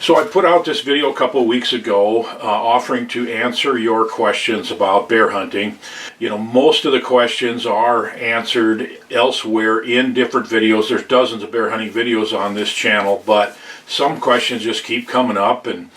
So I put out this video a couple of weeks ago offering to answer your questions about bear hunting. You know, most of the questions are answered elsewhere in different videos. There's dozens of bear hunting videos on this channel, but some questions just keep coming up, and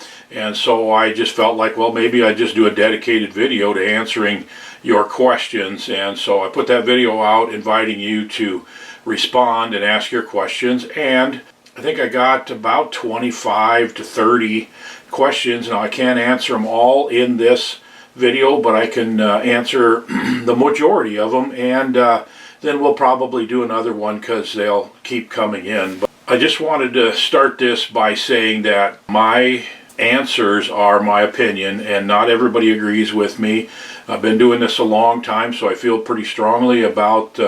so I just felt like, well, maybe I just do a dedicated video to answering your questions. And so I put that video out inviting you to respond and ask your questions, and I think I got about 25 to 30 questions. Now I can't answer them all in this video, but I can answer the majority of them, and then we'll probably do another one because they'll keep coming in. But I just wanted to start this by saying that my answers are my opinion, and not everybody agrees with me. I've been doing this a long time, so I feel pretty strongly about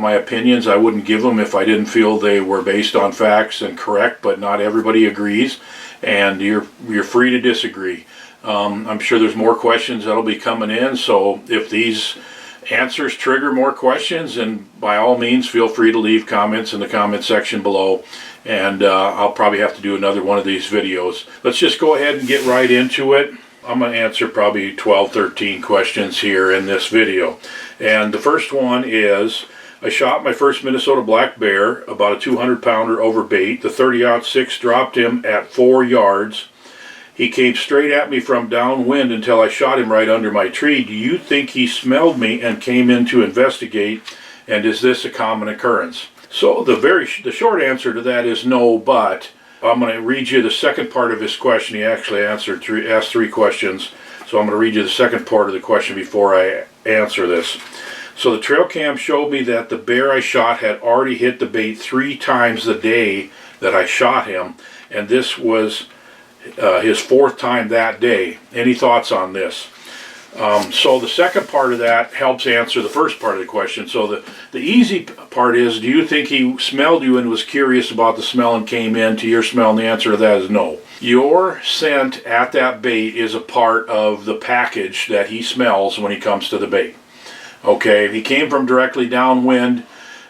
my opinions. I wouldn't give them if I didn't feel they were based on facts and correct, but not everybody agrees, and you're free to disagree. I'm sure there's more questions that'll be coming in, so if these answers trigger more questions, then by all means feel free to leave comments in the comment section below, and I'll probably have to do another one of these videos. Let's just go ahead and get right into it. I'm going to answer probably 12, 13 questions here in this video. And the first one is, I shot my first Minnesota black bear, about a 200-pounder over bait. The 30-06 dropped him at 4 yards. He came straight at me from downwind until I shot him right under my tree. Do you think he smelled me and came in to investigate? And is this a common occurrence? So the short answer to that is no, but I'm going to read you the second part of his question. He actually asked 3 questions, so I'm going to read you the second part of the question before I answer this. So the trail cam showed me that the bear I shot had already hit the bait 3 times the day that I shot him, and this was his 4th time that day. Any thoughts on this? So the second part of that helps answer the first part of the question. So the easy part is, do you think he smelled you and was curious about the smell and came in to your smell? And the answer to that is no. Your scent at that bait is a part of the package that he smells when he comes to the bait. Okay, he came from directly downwind,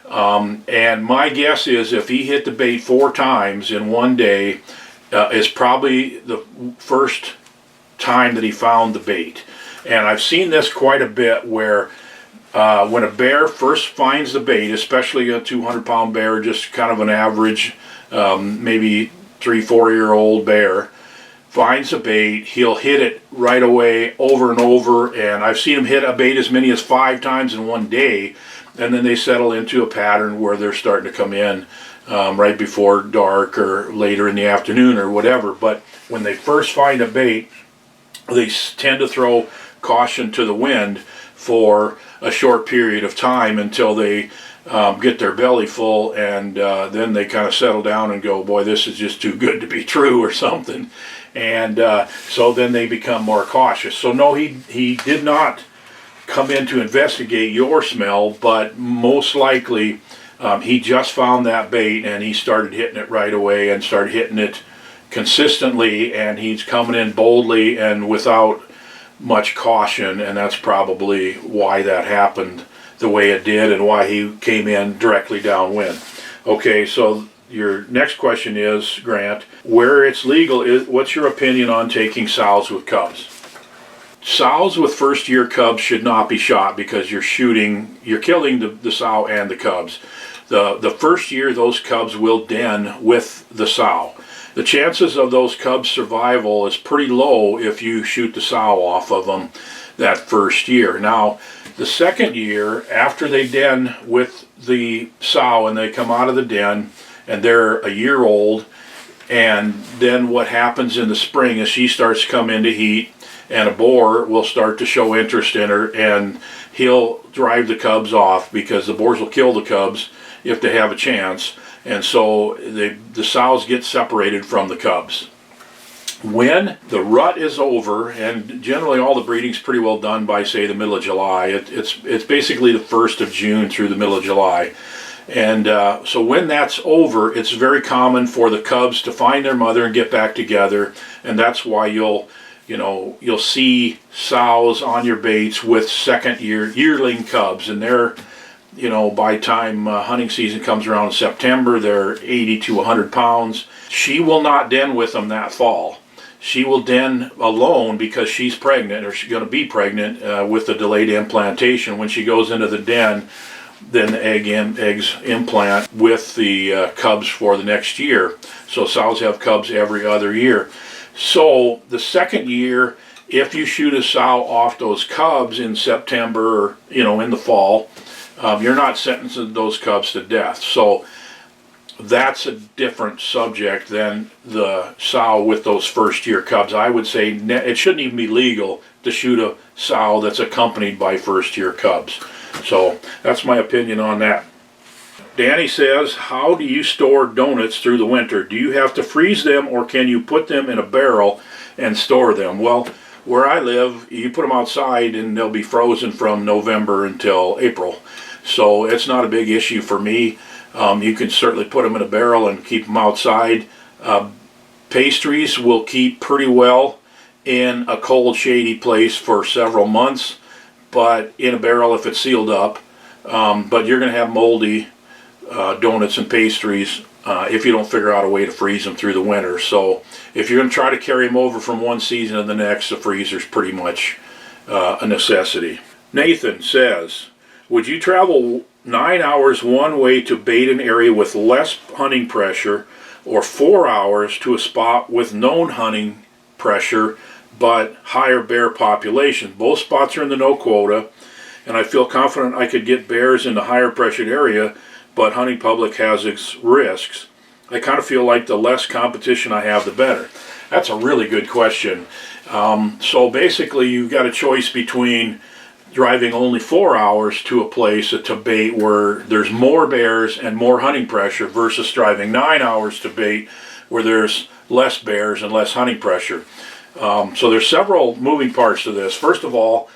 and my guess is if he hit the bait 4 times in one day, is probably the first time that he found the bait. And I've seen this quite a bit where when a bear first finds the bait, especially a 200-pound bear, just kind of an average, maybe 3-4-year-old bear, finds a bait, he'll hit it right away over and over, and I've seen him hit a bait as many as 5 times in one day, and then they settle into a pattern where they're starting to come in right before dark or later in the afternoon or whatever. But when they first find a bait, they tend to throw caution to the wind for a short period of time until they get their belly full, and then they kind of settle down and go, boy, this is just too good to be true or something. And so then they become more cautious. So no, he did not come in to investigate your smell, but most likely he just found that bait and he started hitting it right away and started hitting it consistently, and he's coming in boldly and without much caution, and that's probably why that happened the way it did and why he came in directly downwind. Okay, so your next question is, Grant, where it's legal, what's your opinion on taking sows with cubs? Sows with first-year cubs should not be shot because you're killing the sow and the cubs. The first year those cubs will den with the sow. The chances of those cubs' survival is pretty low if you shoot the sow off of them that first year. Now, the second year, after they den with the sow and they come out of the den and they're a year old, and then what happens in the spring is she starts to come into heat, and a boar will start to show interest in her, and he'll drive the cubs off because the boars will kill the cubs if they have a chance. And so the sows get separated from the cubs. When the rut is over, and generally all the breeding's pretty well done by, say, the middle of July. It's basically the 1st of June through the middle of July. And so when that's over, it's very common for the cubs to find their mother and get back together. And that's why you'll see sows on your baits with yearling cubs, and they're You know, by the time hunting season comes around in September, they're 80 to 100 pounds. She will not den with them that fall. She will den alone because she's pregnant, or she's going to be pregnant with the delayed implantation. When she goes into the den, then the eggs implant with the cubs for the next year. So sows have cubs every other year. So the second year, if you shoot a sow off those cubs in September, or, you know, in the fall, you're not sentencing those cubs to death. So that's a different subject than the sow with those first year cubs. I would say it shouldn't even be legal to shoot a sow that's accompanied by first year cubs. So that's my opinion on that. Danny says, how do you store donuts through the winter? Do you have to freeze them, or can you put them in a barrel and store them? Well, where I live, you put them outside and they'll be frozen from November until April. So it's not a big issue for me. You can certainly put them in a barrel and keep them outside. Pastries will keep pretty well in a cold, shady place for several months, but in a barrel if it's sealed up. But you're going to have moldy donuts and pastries if you don't figure out a way to freeze them through the winter. So if you're going to try to carry them over from one season to the next, the freezer's pretty much a necessity. Nathan says, would you travel 9 hours one way to bait an area with less hunting pressure, or 4 hours to a spot with known hunting pressure but higher bear population? Both spots are in the no quota, and I feel confident I could get bears in the higher pressured area, but hunting public has its risks. I kind of feel like the less competition I have, the better. That's a really good question. So basically you've got a choice between driving only 4 hours to a place to bait where there's more bears and more hunting pressure, versus driving 9 hours to bait where there's less bears and less hunting pressure. So there's several moving parts to this. First of all,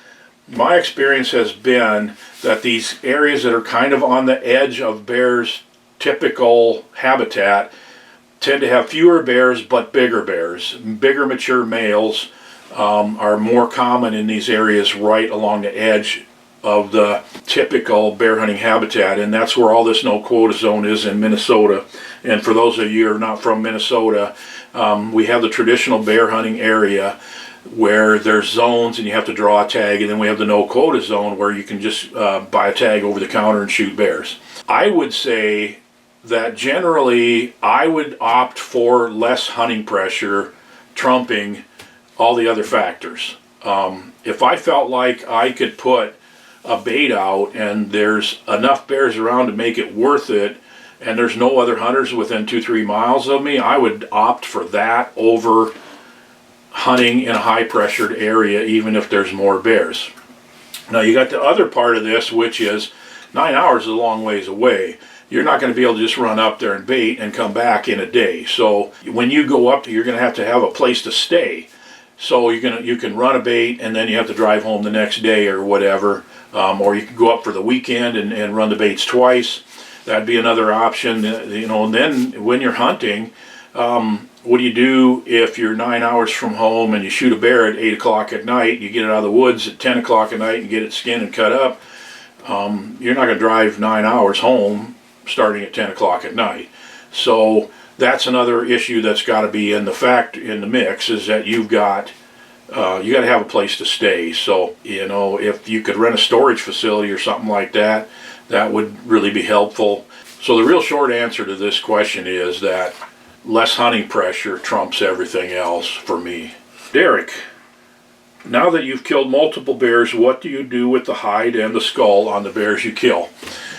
my experience has been that these areas that are kind of on the edge of bears' typical habitat tend to have fewer bears but bigger bears. Bigger mature males are more common in these areas right along the edge of the typical bear hunting habitat, and that's where all this no quota zone is in Minnesota. And for those of you who are not from Minnesota, we have the traditional bear hunting area where there's zones and you have to draw a tag, and then we have the no quota zone where you can just buy a tag over the counter and shoot bears. I would say that generally I would opt for less hunting pressure trumping all the other factors. If I felt like I could put a bait out and there's enough bears around to make it worth it, and there's no other hunters within 2-3 miles of me, I would opt for that over hunting in a high pressured area, even if there's more bears. Now you got the other part of this, which is 9 hours is a long ways away. You're not going to be able to just run up there and bait and come back in a day. So when you go up, you're going to have a place to stay. So you can run a bait and then you have to drive home the next day or whatever, or you can go up for the weekend and run the baits twice. That'd be another option. You know, and then when you're hunting, what do you do if you're 9 hours from home and you shoot a bear at 8 o'clock at night? You get it out of the woods at 10 o'clock at night and get it skinned and cut up. You're not going to drive 9 hours home starting at 10 o'clock at night. So that's another issue that's got to be in the mix, is that you got to have a place to stay. So, you know, if you could rent a storage facility or something like that, that would really be helpful. So the real short answer to this question is that less hunting pressure trumps everything else for me. Derek, now that you've killed multiple bears, what do you do with the hide and the skull on the bears you kill?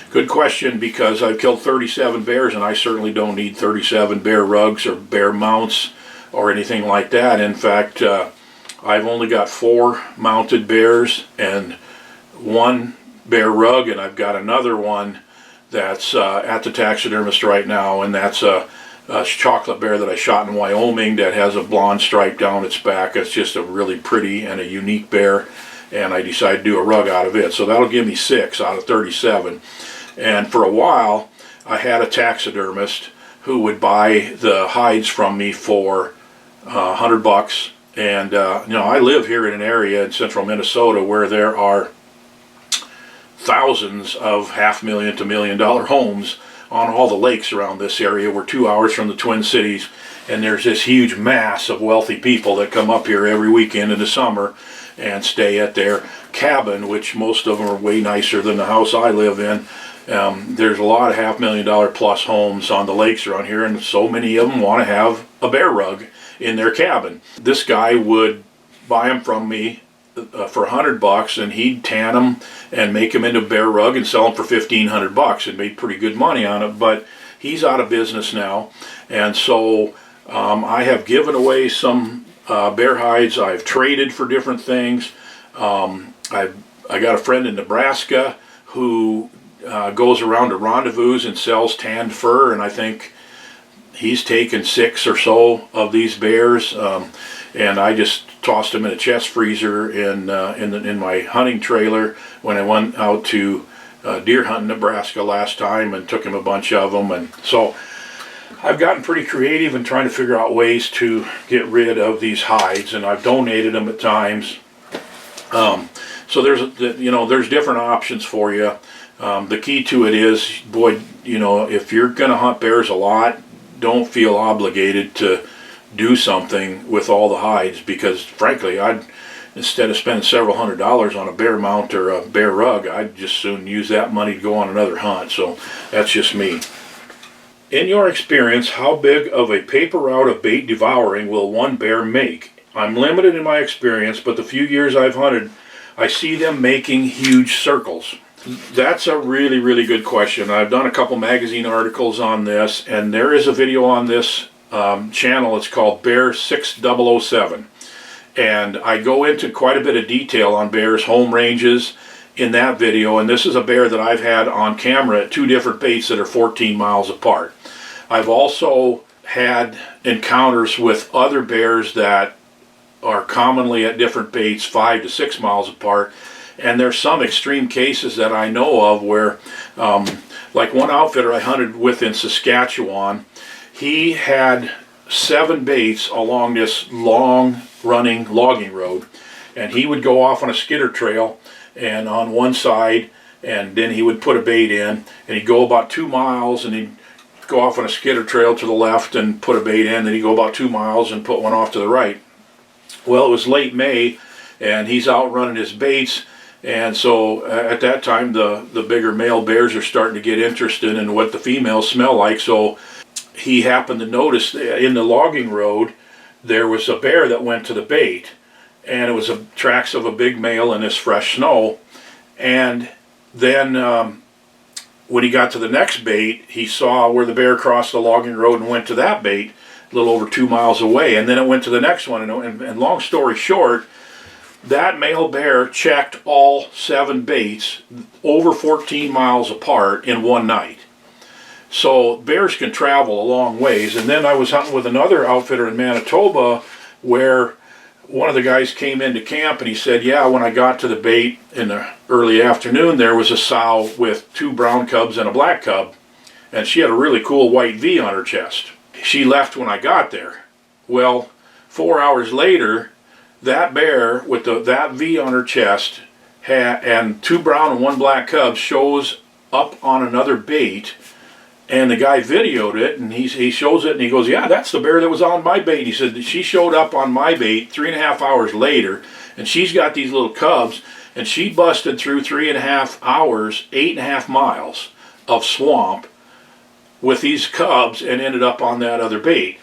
Good question, because I've killed 37 bears and I certainly don't need 37 bear rugs or bear mounts or anything like that. In fact, I've only got 4 mounted bears and 1 bear rug, and I've got another one that's at the taxidermist right now, and that's a chocolate bear that I shot in Wyoming that has a blonde stripe down its back. It's just a really pretty and a unique bear, and I decided to do a rug out of it. So that'll give me 6 out of 37. And for a while, I had a taxidermist who would buy the hides from me for $100. And you know, I live here in an area in central Minnesota where there are thousands of $500,000 to $1 million homes on all the lakes around this area. We're 2 hours from the Twin Cities, and there's this huge mass of wealthy people that come up here every weekend in the summer and stay at their cabin, which most of them are way nicer than the house I live in. There's a lot of $500,000 plus homes on the lakes around here, and so many of them want to have a bear rug in their cabin. This guy would buy them from me for $100, and he'd tan them and make them into a bear rug and sell them for $1,500 and made pretty good money on it. But he's out of business now, and so I have given away some bear hides. I've traded for different things. I got a friend in Nebraska who goes around to rendezvous and sells tanned fur, and I think he's taken 6 or so of these bears, and I just tossed them in a chest freezer in my hunting trailer when I went out to deer hunt in Nebraska last time, and took him a bunch of them. And so I've gotten pretty creative in trying to figure out ways to get rid of these hides, and I've donated them at times. So there's different options for you. The key to it is, boy, if you're going to hunt bears a lot, don't feel obligated to do something with all the hides, because frankly, instead of spending several $100s on a bear mount or a bear rug, I'd just soon use that money to go on another hunt. So that's just me. In your experience, how big of a paper route of bait devouring will one bear make? I'm limited in my experience, but the few years I've hunted, I see them making huge circles. That's a really, really good question. I've done a couple magazine articles on this, and there is a video on this channel. It's called Bear 6007, and I go into quite a bit of detail on bears' home ranges in that video. And this is a bear that I've had on camera at 2 different baits that are 14 miles apart. I've also had encounters with other bears that are commonly at different baits 5 to 6 miles apart. And there's some extreme cases that I know of where, like one outfitter I hunted with in Saskatchewan, he had 7 baits along this long running logging road, and he would go off on a skidder trail and on one side, and then he would put a bait in, and he'd go about 2 miles, and he'd go off on a skidder trail to the left and put a bait in, then he'd go about 2 miles and put one off to the right. Well, it was late May, and he's out running his baits. And so at that time, the bigger male bears are starting to get interested in what the females smell like. So he happened to notice in the logging road, there was a bear that went to the bait. And it was tracks of a big male in this fresh snow. And then when he got to the next bait, he saw where the bear crossed the logging road and went to that bait a little over 2 miles away. And then it went to the next one. And long story short, that male bear checked all 7 baits over 14 miles apart in one night. So bears can travel a long ways. And then I was hunting with another outfitter in Manitoba where one of the guys came into camp and he said, yeah, when I got to the bait in the early afternoon, there was a sow with 2 brown cubs and a black cub. And she had a really cool white V on her chest. She left when I got there. Well, 4 hours later, that bear with that V on her chest and 2 brown and 1 black cubs shows up on another bait, and the guy videoed it, and he shows it, and he goes, yeah, that's the bear that was on my bait. He said she showed up on my bait 3.5 hours later, and she's got these little cubs, and she busted through 3.5 hours, 8.5 miles of swamp with these cubs and ended up on that other bait.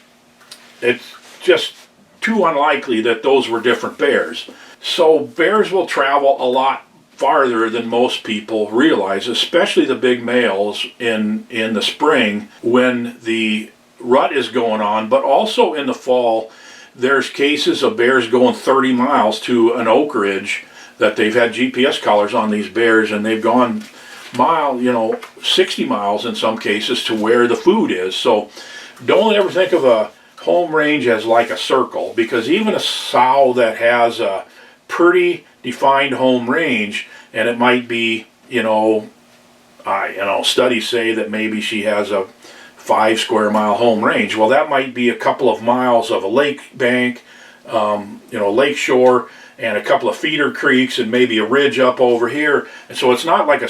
It's just too unlikely that those were different bears. So bears will travel a lot farther than most people realize, especially the big males in the spring when the rut is going on, but also in the fall. There's cases of bears going 30 miles to an oak ridge that they've had GPS collars on these bears, and they've gone 60 miles in some cases to where the food is. So don't ever think of a home range as like a circle, because even a sow that has a pretty defined home range, and it might be, studies say that maybe she has a 5 square mile home range. Well, that might be a couple of miles of a lake bank, lake shore and a couple of feeder creeks and maybe a ridge up over here. And so it's not like a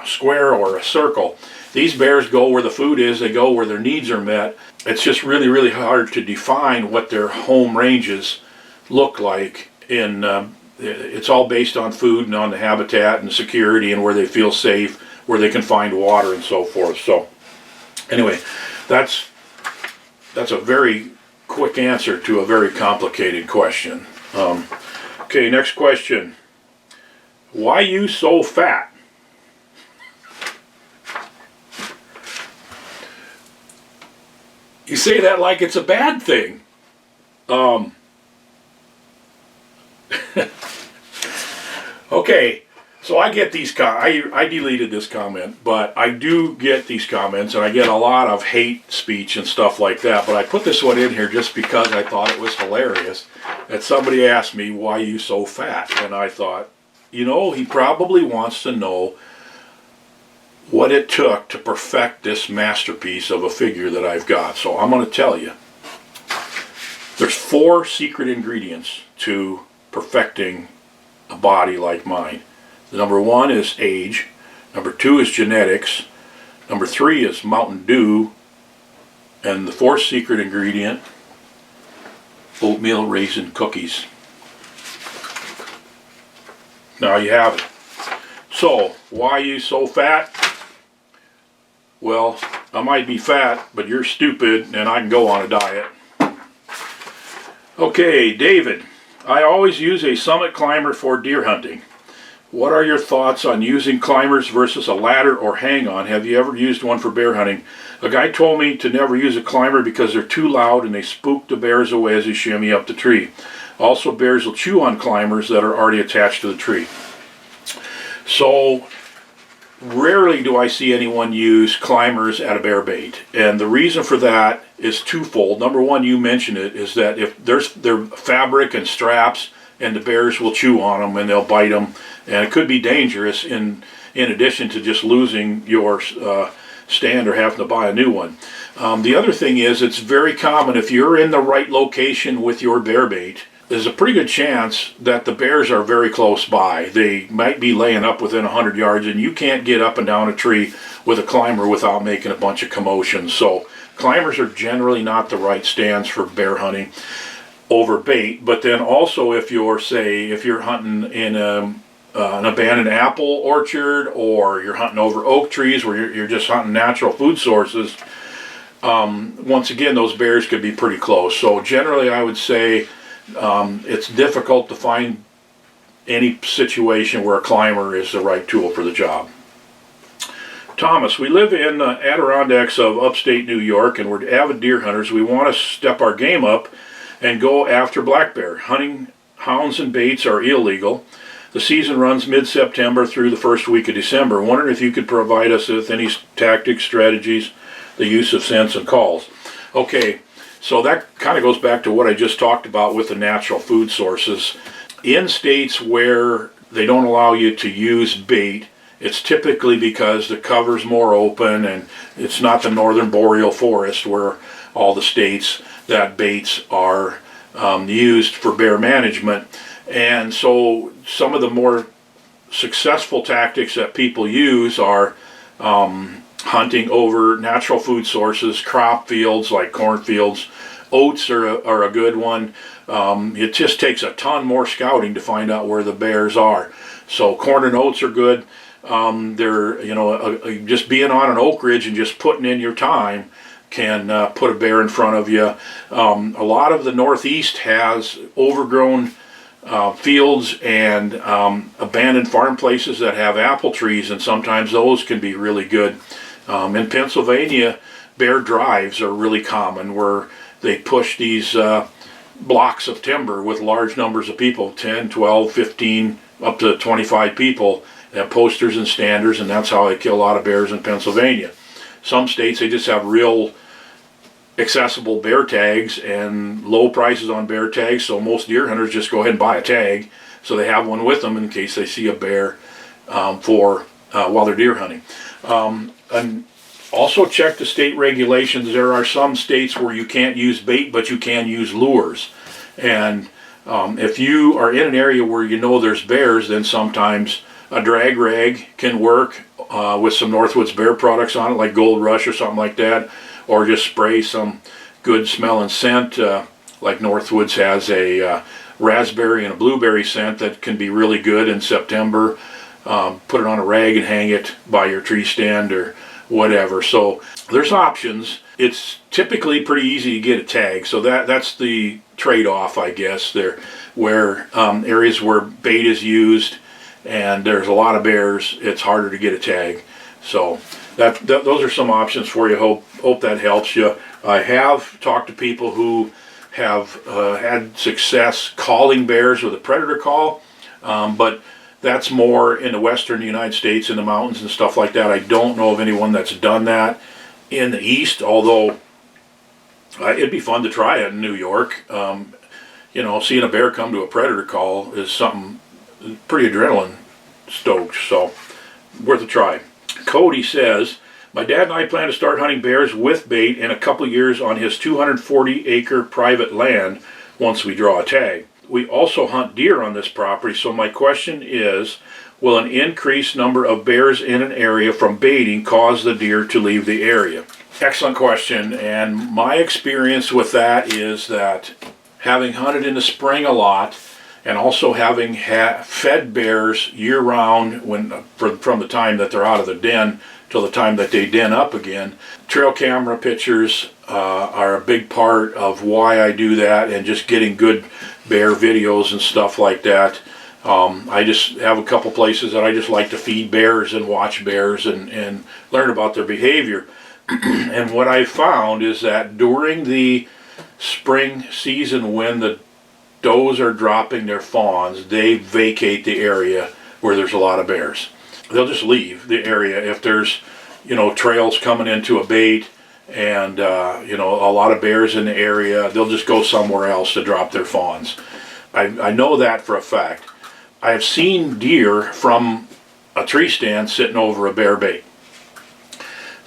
square or a circle. These bears go where the food is, they go where their needs are met. It's just really, really hard to define what their home ranges look like. It's all based on food and on the habitat and security and where they feel safe, where they can find water and so forth. So anyway, that's a very quick answer to a very complicated question. Okay, next question. Why you so fat? You say that like it's a bad thing. Okay, so I get these I deleted this comment, but I do get these comments, and I get a lot of hate speech and stuff like that. But I put this one in here just because I thought it was hilarious that somebody asked me, why you so fat? And I thought, he probably wants to know what it took to perfect this masterpiece of a figure that I've got. So I'm going to tell you. There's 4 secret ingredients to perfecting a body like mine. The number 1 is age. Number 2 is genetics. Number 3 is Mountain Dew. And the 4th secret ingredient, oatmeal raisin cookies. Now you have it. So, why you so fat? Well, I might be fat, but you're stupid, and I can go on a diet. Okay, David. I always use a summit climber for deer hunting. What are your thoughts on using climbers versus a ladder or hang-on? Have you ever used one for bear hunting? A guy told me to never use a climber because they're too loud and they spook the bears away as they shimmy up the tree. Also, bears will chew on climbers that are already attached to the tree. So, rarely do I see anyone use climbers at a bear bait. And the reason for that is twofold. Number 1, you mentioned it, is that if they're fabric and straps, and the bears will chew on them and they'll bite them. And it could be dangerous in addition to just losing your stand or having to buy a new one. The other thing is, it's very common if you're in the right location with your bear bait, there's a pretty good chance that the bears are very close by. They might be laying up within 100 yards, and you can't get up and down a tree with a climber without making a bunch of commotion. So climbers are generally not the right stands for bear hunting over bait. But then also if you're hunting in an abandoned apple orchard, or you're hunting over oak trees where you're just hunting natural food sources, once again, those bears could be pretty close. So generally I would say it's difficult to find any situation where a climber is the right tool for the job. Thomas, we live in the Adirondacks of upstate New York, and we're avid deer hunters. We want to step our game up and go after black bear. Hunting hounds and baits are illegal. The season runs mid-September through the first week of December. Wondering if you could provide us with any tactics, strategies, the use of scents and calls. Okay, so that kind of goes back to what I just talked about with the natural food sources. In states where they don't allow you to use bait, it's typically because the cover's more open, and it's not the northern boreal forest where all the states that baits are used for bear management. And so some of the more successful tactics that people use are hunting over natural food sources, crop fields like cornfields. Oats are a good one. It just takes a ton more scouting to find out where the bears are. So corn and oats are good. Just being on an oak ridge and just putting in your time can put a bear in front of you. A lot of the Northeast has overgrown fields and abandoned farm places that have apple trees, and sometimes those can be really good. In Pennsylvania, bear drives are really common, where they push these blocks of timber with large numbers of people, 10, 12, 15, up to 25 people. They have posters and standers, and that's how they kill a lot of bears in Pennsylvania. Some states, they just have real accessible bear tags and low prices on bear tags, so most deer hunters just go ahead and buy a tag, so they have one with them in case they see a bear while they're deer hunting. And also check the state regulations. There are some states where you can't use bait, but you can use lures. And if you are in an area where you know there's bears, then sometimes a drag rag can work with some Northwoods bear products on it, like Gold Rush or something like that, or just spray some good smelling scent, like Northwoods has a raspberry and a blueberry scent that can be really good in September. Put it on a rag and hang it by your tree stand or whatever. So there's options. It's typically pretty easy to get a tag, so that's the trade-off, I guess. There, where areas where bait is used and there's a lot of bears, it's harder to get a tag. So those are some options for you. Hope that helps you. I have talked to people who have had success calling bears with a predator call, but that's more in the western United States, in the mountains and stuff like that. I don't know of anyone that's done that in the east, although it'd be fun to try it in New York. You know, seeing a bear come to a predator call is something pretty adrenaline stoked, so worth a try. Cody says, my dad and I plan to start hunting bears with bait in a couple years on his 240-acre private land once we draw a tag. We also hunt deer on this property, so my question is, will an increased number of bears in an area from baiting cause the deer to leave the area? Excellent question, and my experience with that is that having hunted in the spring a lot and also having fed bears year-round from the time that they're out of the den till the time that they den up again, trail camera pictures are a big part of why I do that, and just getting good bear videos and stuff like that. I just have a couple places that I just like to feed bears and watch bears and learn about their behavior. And what I found is that during the spring season, when the does are dropping their fawns, they vacate the area where there's a lot of bears. They'll just leave the area if there's, you know, trails coming into a bait and you know, a lot of bears in the area. They'll just go somewhere else to drop their fawns. I know that for a fact. I have seen deer from a tree stand sitting over a bear bait.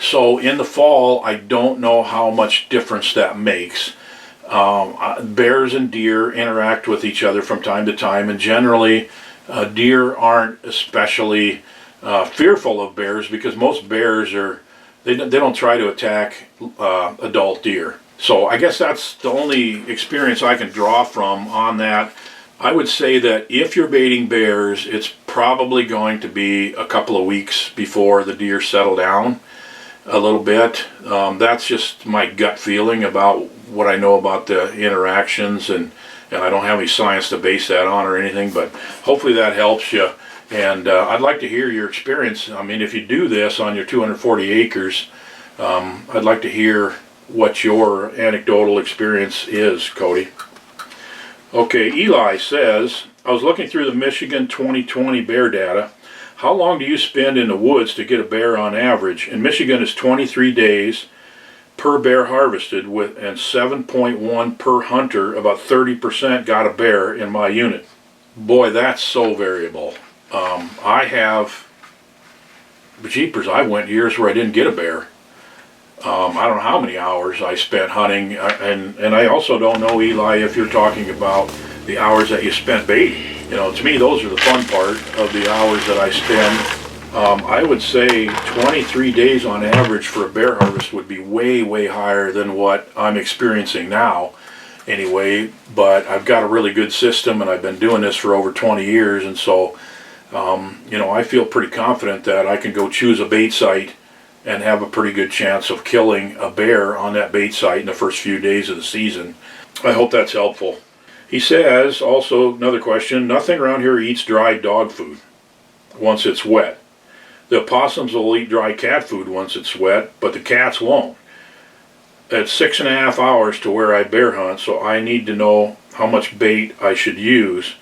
So in the fall, I don't know how much difference that makes. Bears and deer interact with each other from time to time, and generally deer aren't especially fearful of bears, because most bears they don't try to attack adult deer. So I guess that's the only experience I can draw from on that. I would say that if you're baiting bears, it's probably going to be a couple of weeks before the deer settle down a little bit. That's just my gut feeling about what I know about the interactions, and I don't have any science to base that on or anything, but hopefully that helps you. And I'd like to hear your experience. I mean, if you do this on your 240 acres, I'd like to hear what your anecdotal experience is, Cody. Okay, Eli says, I was looking through the Michigan 2020 bear data. How long do you spend in the woods to get a bear on average? In Michigan, it's 23 days per bear harvested, and 7.1 per hunter. About 30% got a bear in my unit. Boy, that's so variable. I have, jeepers, I went years where I didn't get a bear. I don't know how many hours I spent hunting, and I also don't know, Eli, if you're talking about the hours that you spent baiting. You know, to me, those are the fun part of the hours that I spend. I would say 23 days on average for a bear harvest would be way, way higher than what I'm experiencing now anyway, but I've got a really good system, and I've been doing this for over 20 years, and so, you know, I feel pretty confident that I can go choose a bait site and have a pretty good chance of killing a bear on that bait site in the first few days of the season. I hope that's helpful. He says, also another question, nothing around here eats dry dog food once it's wet. The opossums will eat dry cat food once it's wet, but the cats won't. It's 6.5 hours to where I bear hunt, so I need to know how much bait I should use.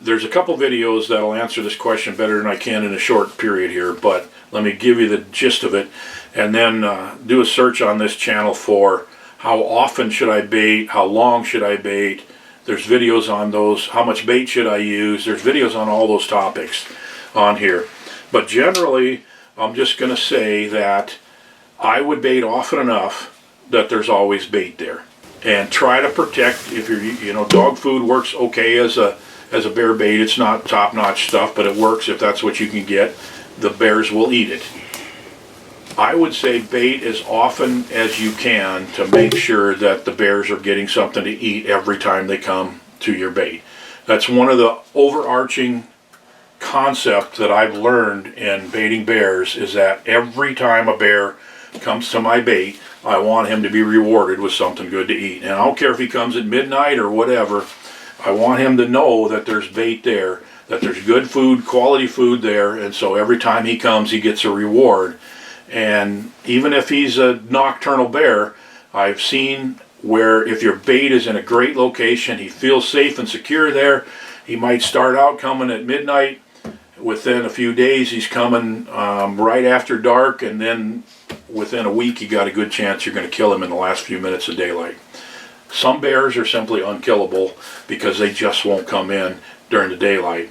There's a couple videos that'll answer this question better than I can in a short period here, but let me give you the gist of it, and then do a search on this channel for how often should I bait, how long should I bait. There's videos on those, how much bait should I use. There's videos on all those topics on here. But generally, I'm just going to say that I would bait often enough that there's always bait there. and try to protect. If you're, you know, dog food works okay as a bear bait. It's not top-notch stuff, but it works if that's what you can get. The bears will eat it. I would say bait as often as you can to make sure that the bears are getting something to eat every time they come to your bait. That's one of the overarching concepts that I've learned in baiting bears, is that every time a bear comes to my bait, I want him to be rewarded with something good to eat. And I don't care if he comes at midnight or whatever, I want him to know that there's bait there, that there's good food, quality food there, and so every time he comes, he gets a reward. And even if he's a nocturnal bear, I've seen where if your bait is in a great location, he feels safe and secure there. He might start out coming at midnight. Within a few days, he's coming right after dark, and then within a week, you got a good chance you're going to kill him in the last few minutes of daylight. Some bears are simply unkillable because they just won't come in during the daylight.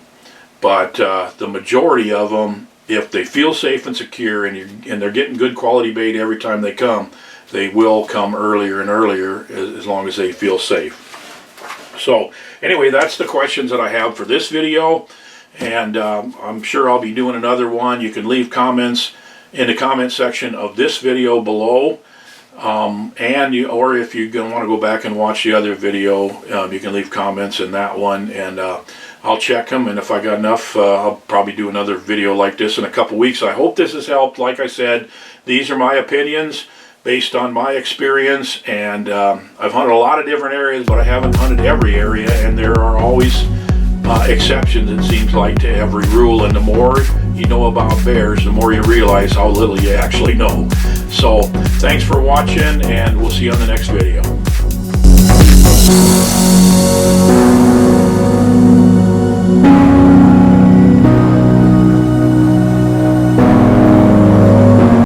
But the majority of them, if they feel safe and secure and they're getting good quality bait every time they come, they will come earlier and earlier as long as they feel safe. So anyway, that's the questions that I have for this video, and I'm sure I'll be doing another one. You can leave comments in the comment section of this video below, or if you're going to want to go back and watch the other video, you can leave comments in that one, and I'll check them, and if I got enough, I'll probably do another video like this in a couple weeks. I hope this has helped. Like I said, these are my opinions based on my experience, and I've hunted a lot of different areas, but I haven't hunted every area, and there are always exceptions, it seems like, to every rule. And the more you know about bears, the more you realize how little you actually know. So thanks for watching, and we'll see you on the next video.